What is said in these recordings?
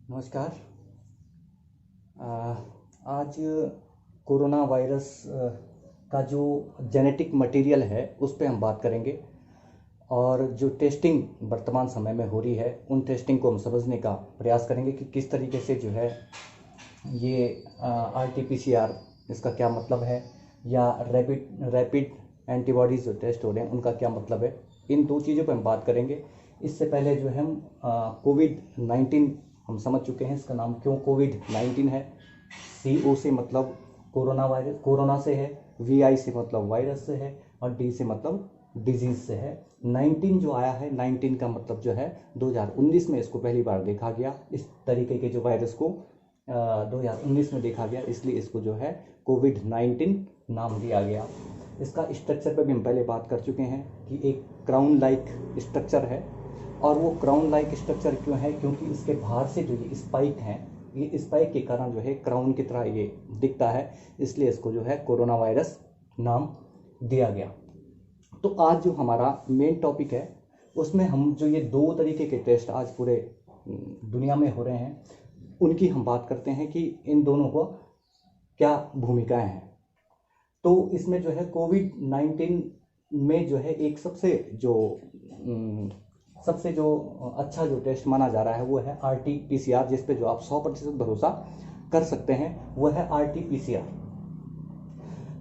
नमस्कार। आज corona virus का जो जेनेटिक मटेरियल है उस पे हम बात करेंगे और जो टेस्टिंग वर्तमान समय में हो रही है उन टेस्टिंग को हम समझने का प्रयास करेंगे कि किस तरीके से जो है ये RT-PCR इसका क्या मतलब है, या रैपिड एंटीबॉडीज़ जो टेस्ट हो रहे हैं उनका क्या मतलब है। इन दो चीज़ों पर हम बात करेंगे। इससे पहले जो है हम कोविड-19 हम समझ चुके हैं, इसका नाम क्यों कोविड-19 है। CO से मतलब कोरोना वायरस, कोरोना से है। VI से मतलब वायरस से है और D से मतलब डिजीज से है। 19 जो आया है, 19 का मतलब जो है 2019 में इसको पहली बार देखा गया। इस तरीके के जो वायरस को 2019 में देखा गया, इसलिए इसको जो है कोविड-19 नाम दिया गया। इसका स्ट्रक्चर पर भी हम पहले बात कर चुके हैं कि एक क्राउन लाइक स्ट्रक्चर है। और वो क्राउन लाइक स्ट्रक्चर क्यों है? क्योंकि इसके बाहर से जो ये स्पाइक हैं, ये स्पाइक के कारण जो है क्राउन की तरह ये दिखता है, इसलिए इसको जो है कोरोना वायरस नाम दिया गया। तो आज जो हमारा मेन टॉपिक है उसमें हम जो ये दो तरीके के टेस्ट आज पूरे दुनिया में हो रहे हैं उनकी हम बात करते हैं कि इन दोनों को क्या भूमिकाएं हैं। तो इसमें जो है कोविड-19 में जो है एक सबसे जो अच्छा जो टेस्ट माना जा रहा है वो है RT-PCR, जिस पे जो आप 100% भरोसा कर सकते हैं, वो है RT-PCR।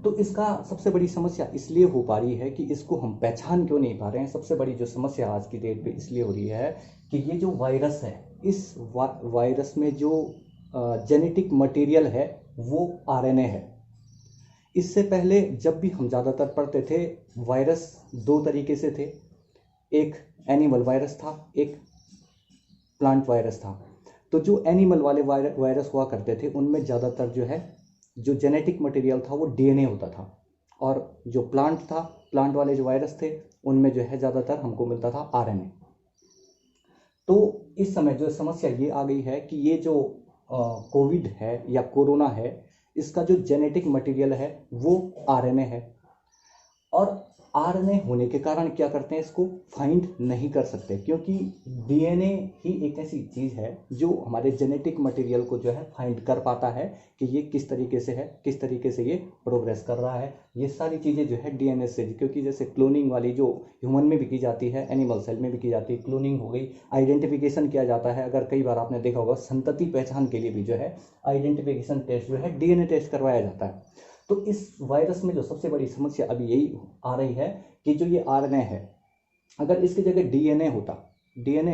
तो इसका सबसे बड़ी समस्या इसलिए हो पा रही है कि इसको हम पहचान क्यों नहीं पा रहे हैं। सबसे बड़ी जो समस्या आज की डेट पे इसलिए हो रही है कि ये जो वायरस है, इस वायरस में जो जेनेटिक मटेरियल है वो RNA है। इससे पहले जब भी हम ज़्यादातर पढ़ते थे, वायरस दो तरीके से थे, एक एनिमल वायरस था, एक प्लांट वायरस था। तो जो एनिमल वाले वायरस हुआ करते थे उनमें ज़्यादातर जो है जो जेनेटिक मटेरियल था वो DNA होता था, और जो प्लांट वाले जो वायरस थे उनमें जो है ज़्यादातर हमको मिलता था RNA। तो इस समय जो समस्या ये आ गई है कि ये जो कोविड है या कोरोना है, इसका जो जेनेटिक मटेरियल है वो RNA है। और RNA होने के कारण क्या करते हैं, इसको फाइंड नहीं कर सकते, क्योंकि DNA ही एक ऐसी चीज़ है जो हमारे जेनेटिक मटेरियल को जो है फाइंड कर पाता है कि ये किस तरीके से है, किस तरीके से ये प्रोग्रेस कर रहा है। ये सारी चीज़ें जो है DNA से, क्योंकि जैसे क्लोनिंग वाली जो ह्यूमन में भी की जाती है, एनिमल सेल में भी की जाती है, क्लोनिंग हो गई, आइडेंटिफिकेशन किया जाता है। अगर कई बार आपने देखा होगा, संतति पहचान के लिए भी जो है आइडेंटिफिकेशन टेस्ट जो है DNA टेस्ट करवाया जाता है। तो इस वायरस में जो सबसे बड़ी समस्या अभी यही आ रही है कि जो ये RNA है, अगर इसकी जगह DNA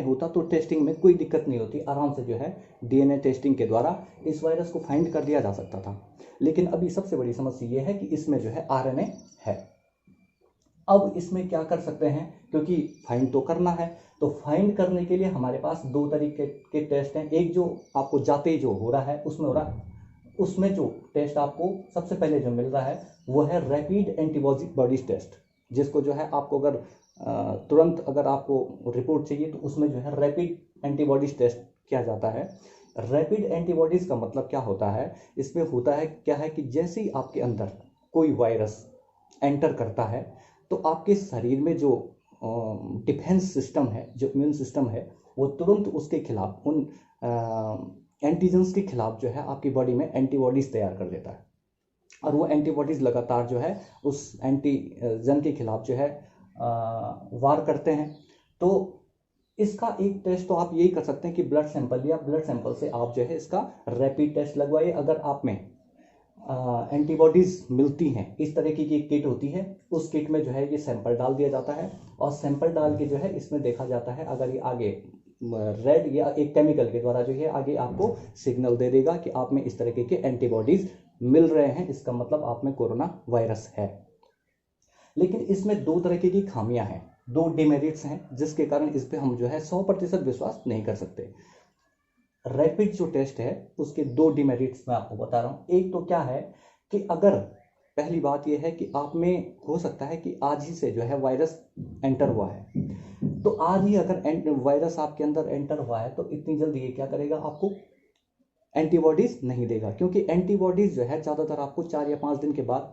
होता तो टेस्टिंग में कोई दिक्कत नहीं होती, आराम से जो है DNA टेस्टिंग के द्वारा इस वायरस को फाइंड कर दिया जा सकता था। लेकिन अभी सबसे बड़ी समस्या ये है कि इसमें जो है RNA है। अब इसमें क्या कर सकते हैं, क्योंकि फाइंड तो करना है, तो फाइंड करने के लिए हमारे पास दो तरीके के टेस्ट हैं। एक जो आपको जाते ही जो हो रहा है उसमें हो रहा है, उसमें जो टेस्ट आपको सबसे पहले जो मिल रहा है वो है रैपिड एंटीबॉडीज टेस्ट, जिसको जो है आपको अगर तुरंत अगर आपको रिपोर्ट चाहिए तो उसमें जो है रैपिड एंटीबॉडीज टेस्ट किया जाता है। रैपिड एंटीबॉडीज का मतलब क्या होता है, इसमें होता है क्या है कि जैसे ही आपके अंदर कोई वायरस एंटर करता है तो आपके शरीर में जो डिफेंस सिस्टम है, जो इम्यून सिस्टम है, वो तुरंत उसके खिलाफ, उन एंटीजेंस के खिलाफ जो है आपकी बॉडी में एंटीबॉडीज तैयार कर देता है। और वो एंटीबॉडीज लगातार जो है उस एंटीजन के खिलाफ जो है वार करते हैं। तो इसका एक टेस्ट तो आप यही कर सकते हैं कि ब्लड सैंपल लिया, ब्लड सैंपल से आप जो है इसका रैपिड टेस्ट लगवाइए। अगर आप में एंटीबॉडीज मिलती हैं, इस तरीके की किट होती है, उस किट में जो है ये सैंपल डाल दिया जाता है और सैंपल डाल के जो है इसमें देखा जाता है, अगर ये आगे रेड या एक केमिकल के द्वारा जो है आगे आपको सिग्नल दे देगा कि आप में इस तरीके के एंटीबॉडीज मिल रहे हैं, इसका मतलब आप में कोरोना वायरस है। लेकिन इसमें दो तरीके की खामियां हैं, दो डिमेरिट्स हैं, जिसके कारण इस पे हम जो है 100% विश्वास नहीं कर सकते। रैपिड जो टेस्ट है उसके दो डिमेरिट्स मैं आपको बता रहा हूँ। एक तो क्या है कि अगर पहली बात यह है कि आप में हो सकता है कि आज ही से जो है वायरस एंटर हुआ है, तो आज ही अगर वायरस आपके अंदर एंटर हुआ है तो इतनी जल्दी ये क्या करेगा, आपको एंटीबॉडीज नहीं देगा, क्योंकि एंटीबॉडीज जो है ज़्यादातर आपको 4 या 5 दिन के बाद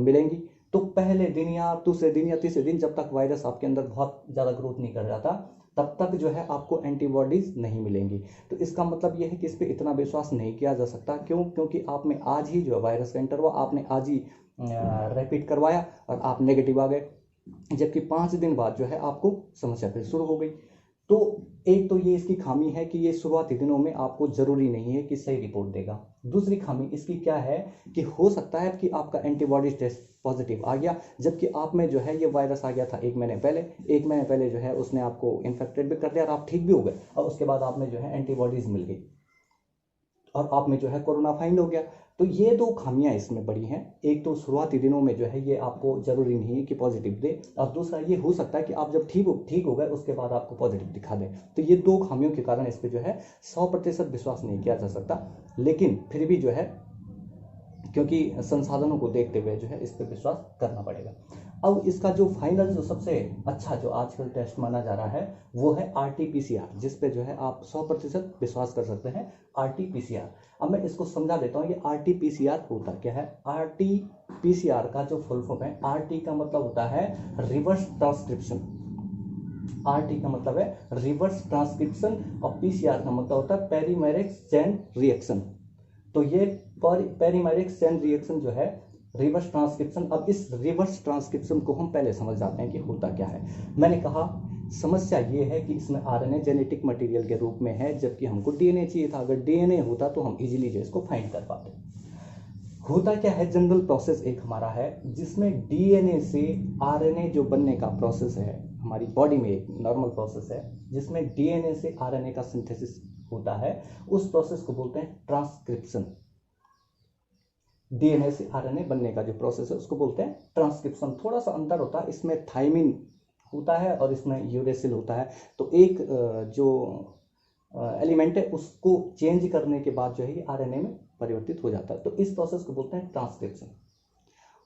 मिलेंगी। तो पहले दिन या दूसरे दिन या तीसरे दिन, जब तक वायरस आपके अंदर बहुत ज़्यादा ग्रोथ नहीं कर जाता, तब तक जो है आपको एंटीबॉडीज नहीं मिलेंगी। तो इसका मतलब ये है कि इस पर इतना विश्वास नहीं किया जा सकता। क्यों? क्योंकि आप में आज ही जो वायरस एंटर हुआ, आपने आज ही रैपिड करवाया और आप नेगेटिव आ गए, जबकि 5 दिन बाद जो है आपको समस्या फिर शुरू हो गई। तो एक तो ये इसकी खामी है कि ये शुरुआती दिनों में आपको जरूरी नहीं है कि सही रिपोर्ट देगा। दूसरी खामी इसकी क्या है कि हो सकता है कि आपका एंटीबॉडी टेस्ट पॉजिटिव आ गया, जबकि आप में जो है ये वायरस आ गया था 1 महीने पहले। 1 महीने पहले जो है उसने आपको इन्फेक्टेड भी कर दिया और आप ठीक भी हो गए, और उसके बाद आप में जो है एंटीबॉडीज मिल गई और आप में जो है कोरोना फाइंड हो गया। तो ये 2 खामियां इसमें बड़ी हैं। एक तो शुरुआती दिनों में जो है ये आपको जरूरी नहीं है कि पॉजिटिव दे, और दूसरा ये हो सकता है कि आप जब ठीक हो गए उसके बाद आपको पॉजिटिव दिखा दे। तो ये 2 खामियों के कारण इस पर जो है 100% विश्वास नहीं किया जा सकता। लेकिन फिर भी जो है, क्योंकि संसाधनों को देखते हुए जो है इस पर विश्वास करना पड़ेगा। अब इसका जो फाइनल जो सबसे अच्छा जो आजकल टेस्ट माना जा रहा है वो है RT-PCR, जिस पे जो है आप 100% विश्वास कर सकते हैं, RT-PCR। अब मैं इसको समझा देता हूँ ये RT-PCR होता क्या है। RT-PCR का जो फुल फॉर्म है, RT का मतलब होता है रिवर्स ट्रांसक्रिप्शन। RT का मतलब है रिवर्स ट्रांसक्रिप्शन और PCR का मतलब होता है पेरीमेरिक चेन रिएक्शन। तो ये पेरीमेरिक चेन रिएक्शन जो है रिवर्स ट्रांसक्रिप्शन। अब इस रिवर्स ट्रांसक्रिप्शन को हम पहले समझ जाते हैं कि होता क्या है। मैंने कहा समस्या ये है कि इसमें RNA जेनेटिक मटेरियल के रूप में है, जबकि हमको DNA चाहिए था। अगर DNA होता तो हम इजीली जो इसको फाइंड कर पाते। होता क्या है, जनरल प्रोसेस एक हमारा है जिसमें DNA से RNA जो बनने का प्रोसेस है, हमारी बॉडी में एक नॉर्मल प्रोसेस है जिसमें DNA से RNA का सिंथेसिस होता है। उस प्रोसेस को बोलते हैं ट्रांसक्रिप्शन। DNA से RNA बनने का जो प्रोसेस है उसको बोलते हैं ट्रांसक्रिप्शन। थोड़ा सा अंतर होता है, इसमें थाइमिन होता है और इसमें यूरेसिल होता है। तो एक जो एलिमेंट है उसको चेंज करने के बाद जो है ये RNA में परिवर्तित हो जाता है। तो इस प्रोसेस को बोलते हैं ट्रांसक्रिप्शन।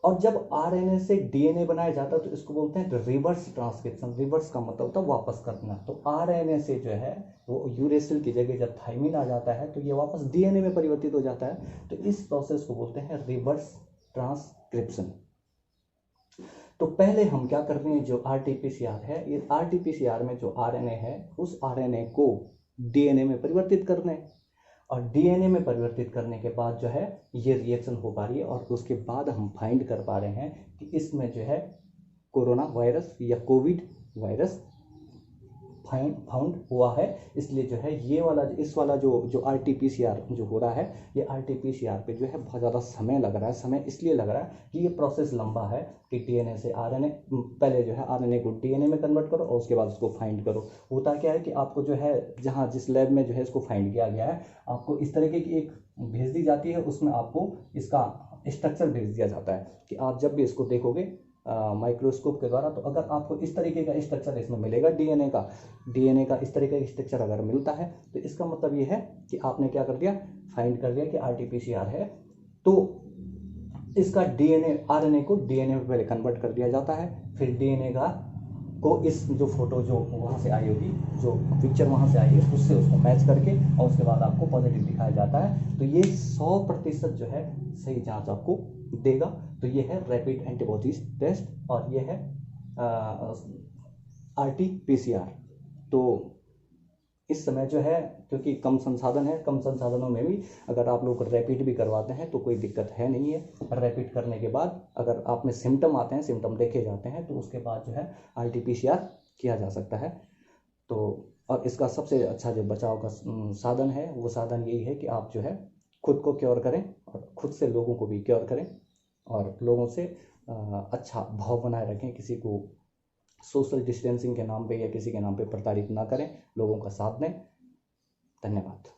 और जब RNA से DNA बनाया जाता है तो इसको बोलते हैं रिवर्स ट्रांसक्रिप्शन। रिवर्स का मतलब होता है वापस करना। तो RNA से जो है वो यूरेसिल की जगह जब थाइमिन आ जाता है तो ये वापस DNA में परिवर्तित हो जाता है। तो इस प्रोसेस को बोलते हैं रिवर्स ट्रांसक्रिप्शन। तो पहले हम क्या करते हैं, जो RT-PCR है, ये RT-PCR में जो RNA है उस RNA को DNA में परिवर्तित करना है, और DNA में परिवर्तित करने के बाद जो है ये रिएक्शन हो पा रही है, और उसके बाद हम फाइंड कर पा रहे हैं कि इसमें जो है कोरोना वायरस या कोविड वायरस फाउंड हुआ है। इसलिए जो है ये वाला इस वाला जो RT-PCR जो हो रहा है, ये RT-PCR पे जो है बहुत ज़्यादा समय लग रहा है। समय इसलिए लग रहा है कि ये प्रोसेस लंबा है कि DNA से RNA, पहले जो है RNA को DNA में कन्वर्ट करो और उसके बाद उसको फाइंड करो। होता क्या है कि आपको जो है जहाँ जिस लैब में जो है इसको फाइंड किया गया है, आपको इस तरीके की एक भेज दी जाती है, उसमें आपको इसका स्ट्रक्चर भेज दिया जाता है कि आप जब भी इसको देखोगे माइक्रोस्कोप के द्वारा, तो अगर आपको इस तरीके का स्ट्रक्चर इसमें मिलेगा DNA का इस तरीके का स्ट्रक्चर अगर मिलता है तो इसका मतलब ये है कि आपने क्या कर दिया, फाइंड कर दिया कि RT-PCR है। तो इसका RNA को DNA में पहले कन्वर्ट कर दिया जाता है, फिर DNA को इस जो फोटो जो वहाँ से आई होगी, जो पिक्चर वहाँ से आई है, उससे उसको मैच करके और उसके बाद आपको पॉजिटिव दिखाया जाता है। तो ये 100% जो है सही जांच आपको देगा। तो ये है रैपिड एंटीबॉडीज टेस्ट और ये है RT-PCR। तो इस समय जो है क्योंकि कम संसाधन है, कम संसाधनों में भी अगर आप लोग रैपिड भी करवाते हैं तो कोई दिक्कत है नहीं है। रैपिड करने के बाद अगर आप में सिम्टम आते हैं, सिम्टम देखे जाते हैं, तो उसके बाद जो है RT-PCR किया जा सकता है। तो और इसका सबसे अच्छा जो बचाव का साधन है वो साधन यही है कि आप जो है खुद को क्योर करें और खुद से लोगों को भी क्योर करें और लोगों से अच्छा भाव बनाए रखें। किसी को सोशल डिस्टेंसिंग के नाम पे या किसी के नाम पे प्रताड़ित ना करें, लोगों का साथ दें। धन्यवाद।